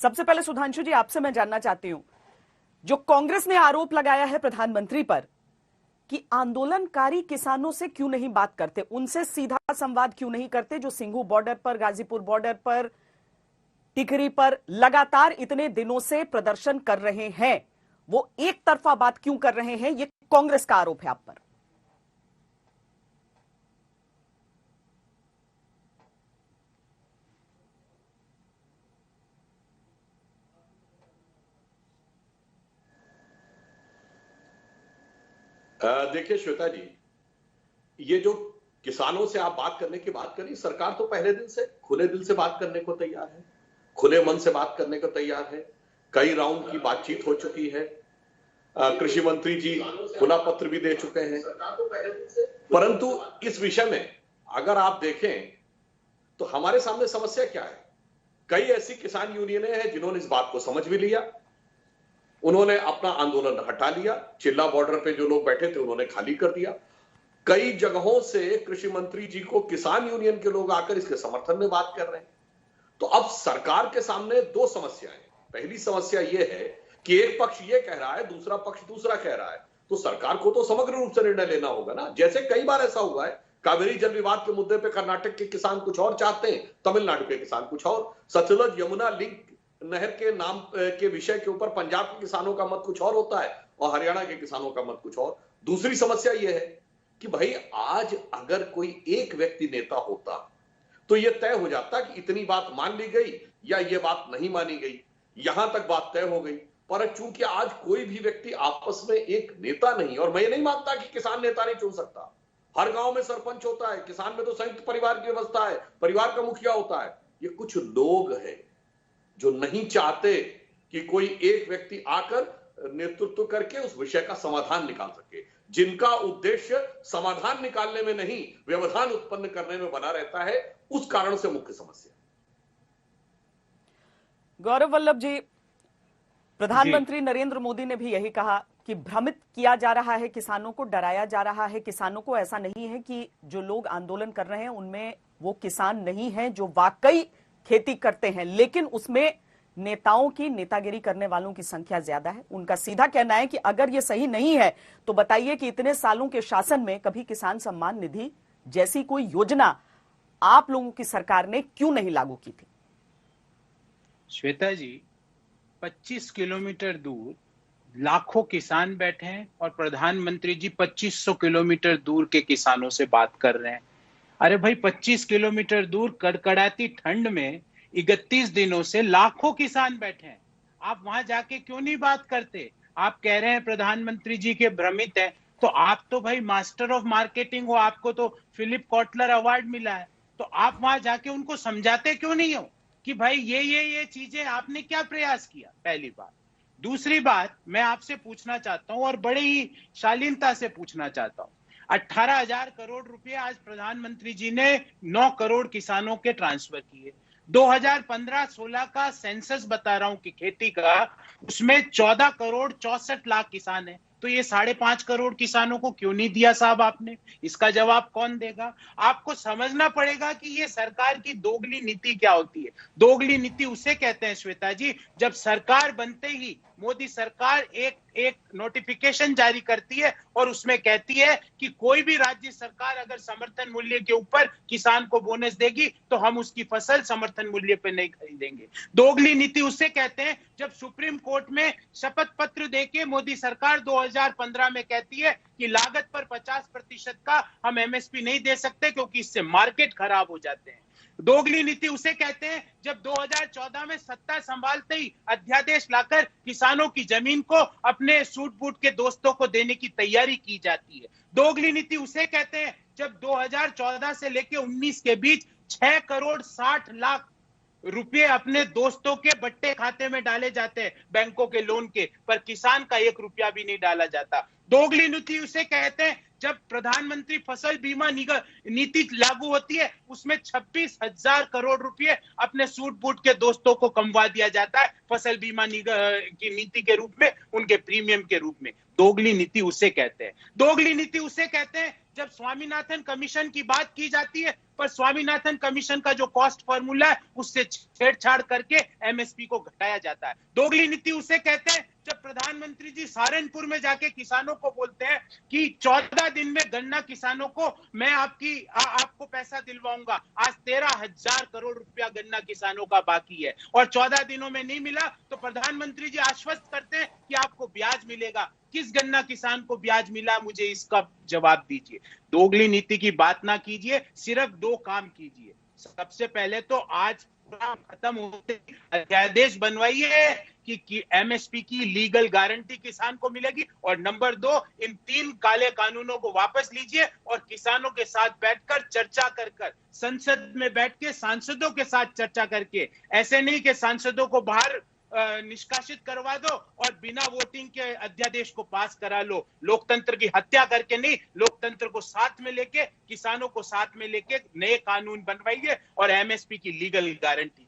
सबसे पहले सुधांशु जी आपसे मैं जानना चाहती हूं, जो कांग्रेस ने आरोप लगाया है प्रधानमंत्री पर कि आंदोलनकारी किसानों से क्यों नहीं बात करते, उनसे सीधा संवाद क्यों नहीं करते, जो सिंघू बॉर्डर पर, गाजीपुर बॉर्डर पर, टिकरी पर लगातार इतने दिनों से प्रदर्शन कर रहे हैं, वो एक तरफा बात क्यों कर रहे हैं? ये कांग्रेस का आरोप है आप पर। देखिए श्वेता जी, ये जो किसानों से आप बात करने की बात करी, सरकार तो पहले दिन से खुले दिल से बात करने को तैयार है, खुले मन से बात करने को तैयार है। कई राउंड की बातचीत हो चुकी है। कृषि मंत्री जी खुला पत्र भी दे चुके हैं। परंतु इस विषय में अगर आप देखें तो हमारे सामने समस्या क्या है? कई ऐसी किसान यूनियनें हैं जिन्होंने इस बात को समझ भी लिया, उन्होंने अपना आंदोलन हटा लिया, चिल्ला बॉर्डर पे जो लोग बैठे थे उन्होंने खाली कर दिया। कई जगहों से कृषि मंत्री जी को किसान यूनियन के लोग आकर इसके समर्थन में बात कर रहे हैं। तो अब सरकार के सामने दो समस्याएं हैं। पहली समस्या यह है कि एक पक्ष ये कह रहा है, दूसरा पक्ष दूसरा कह रहा है, तो सरकार को तो समग्र रूप से निर्णय लेना होगा ना। जैसे कई बार ऐसा हुआ है, कावेरी जल विवाद के मुद्दे पे कर्नाटक के किसान कुछ और चाहते हैं, तमिलनाडु के किसान कुछ और, सतलुज यमुना लिंक नहर के नाम के विषय के ऊपर पंजाब के किसानों का मत कुछ और होता है और हरियाणा के किसानों का मत कुछ और। दूसरी समस्या यह है कि भाई आज अगर कोई एक व्यक्ति नेता होता तो यह तय हो जाता कि इतनी बात मान ली गई या यह बात नहीं मानी गई, यहां तक बात तय हो गई। पर चूंकि आज कोई भी व्यक्ति आपस में एक नेता नहीं, और मैं ये नहीं मानता कि किसान नेता नहीं चुन सकता, हर गांव में सरपंच होता है, किसान में तो संयुक्त परिवार की व्यवस्था है, परिवार का मुखिया होता है। ये कुछ लोग हैं जो नहीं चाहते कि कोई एक व्यक्ति आकर नेतृत्व करके उस विषय का समाधान निकाल सके, जिनका उद्देश्य समाधान निकालने में नहीं व्यवधान उत्पन्न करने में बना रहता है। उस कारण से मुख्य समस्या। गौरव वल्लभ जी, प्रधानमंत्री नरेंद्र मोदी ने भी यही कहा कि भ्रमित किया जा रहा है, किसानों को डराया जा रहा है। किसानों को ऐसा नहीं है कि जो लोग आंदोलन कर रहे हैं उनमें वो किसान नहीं है जो वाकई खेती करते हैं, लेकिन उसमें नेताओं की नेतागिरी करने वालों की संख्या ज्यादा है। उनका सीधा कहना है कि अगर ये सही नहीं है तो बताइए कि इतने सालों के शासन में कभी किसान सम्मान निधि जैसी कोई योजना आप लोगों की सरकार ने क्यों नहीं लागू की थी? श्वेता जी, 25 किलोमीटर दूर लाखों किसान बैठे हैं और प्रधानमंत्री जी 2500 किलोमीटर दूर के किसानों से बात कर रहे हैं। अरे भाई, 25 किलोमीटर दूर कड़कड़ाती ठंड में 31 दिनों से लाखों किसान बैठे हैं। आप वहां जाके क्यों नहीं बात करते? आप कह रहे हैं प्रधानमंत्री जी के भ्रमित हैं, तो आप तो भाई मास्टर ऑफ मार्केटिंग हो, आपको तो फिलिप कॉटलर अवार्ड मिला है, तो आप वहां जाके उनको समझाते क्यों नहीं हो कि भाई ये चीजें आपने क्या प्रयास किया? पहली बात। दूसरी बात मैं आपसे पूछना चाहता हूं और बड़े ही शालीनता से पूछना चाहता हूं, 18,000 करोड़ रुपए आज प्रधानमंत्री जी ने 9 करोड़ किसानों के ट्रांसफर किए। 2015-16 का सेंसस बता रहा हूं कि खेती का, उसमें 14 करोड़ 64 लाख किसान हैं। तो ये 5.5 करोड़ किसानों को क्यों नहीं दिया साहब आपने? इसका जवाब कौन देगा? आपको समझना पड़ेगा कि ये सरकार की दोगली नीति क्या होती है। दोगली नीति उसे कहते हैं श्वेता जी, जब सरकार बनते ही मोदी सरकार एक नोटिफिकेशन जारी करती है और उसमें कहती है कि कोई भी राज्य सरकार अगर समर्थन मूल्य के ऊपर किसान को बोनस देगी तो हम उसकी फसल समर्थन मूल्य पे नहीं खरीदेंगे। दोगली नीति उसे कहते हैं जब सुप्रीम कोर्ट में शपथ पत्र देके मोदी सरकार 2015 में कहती है कि लागत पर 50% का हम एमएसपी नहीं दे सकते क्योंकि इससे मार्केट खराब हो जाते हैं। दोगली नीति उसे कहते हैं जब 2014 में सत्ता संभालते ही अध्यादेश लाकर किसानों की जमीन को अपने सूट बूट के दोस्तों को देने की तैयारी की जाती है। दोगली नीति उसे कहते हैं जब 2014 से लेकर 19 के बीच 6 करोड़ 60 लाख रुपए अपने दोस्तों के बट्टे खाते में डाले जाते हैं बैंकों के लोन के, पर किसान का 1 रुपया भी नहीं डाला जाता। दोगली नीति उसे कहते हैं जब प्रधानमंत्री फसल बीमा नीति लागू होती है, उसमें 26,000 करोड़ रुपए अपने सूट बूट के दोस्तों को कमवा दिया जाता है फसल बीमा की नीति के रूप में, उनके प्रीमियम के रूप में। दोगली नीति उसे कहते हैं। दोगली नीति उसे कहते हैं जब स्वामीनाथन कमीशन की बात की जाती है, पर स्वामीनाथन कमीशन का जो कॉस्ट फॉर्मूला है उससे छेड़छाड़ करके एमएसपी को घटाया जाता है। दोगली नीति उसे कहते हैं जब प्रधानमंत्री जी सहारनपुर में जाके किसानों को बोलते हैं कि 14 दिन में गन्ना किसानों को मैं आपको पैसा दिलवाऊंगा। आज 13,000 करोड़ रुपया गन्ना किसानों का बाकी है और 14 दिनों में नहीं मिला तो प्रधानमंत्री जी आश्वस्त करते हैं कि आपको ब्याज मिलेगा। किस गन्ना किसान को ब्याज मिला, मुझे इसका जवाब दीजिए। दोगली नीति की बात ना कीजिए, सिर्फ 2 काम कीजिए। सबसे पहले तो आज खत्म होते अध्यादेश बनवाइए कि एमएसपी की लीगल गारंटी किसान को मिलेगी, और नंबर 2, इन 3 काले कानूनों को वापस लीजिए और किसानों के साथ बैठकर चर्चा कर संसद में बैठ के सांसदों के साथ चर्चा करके, ऐसे नहीं कि सांसदों को बाहर निष्कासित करवा दो और बिना वोटिंग के अध्यादेश को पास करा लो। लोकतंत्र की हत्या करके नहीं, लोकतंत्र को साथ में लेके, किसानों को साथ में लेके नए कानून बनवाइए और एमएसपी की लीगल गारंटी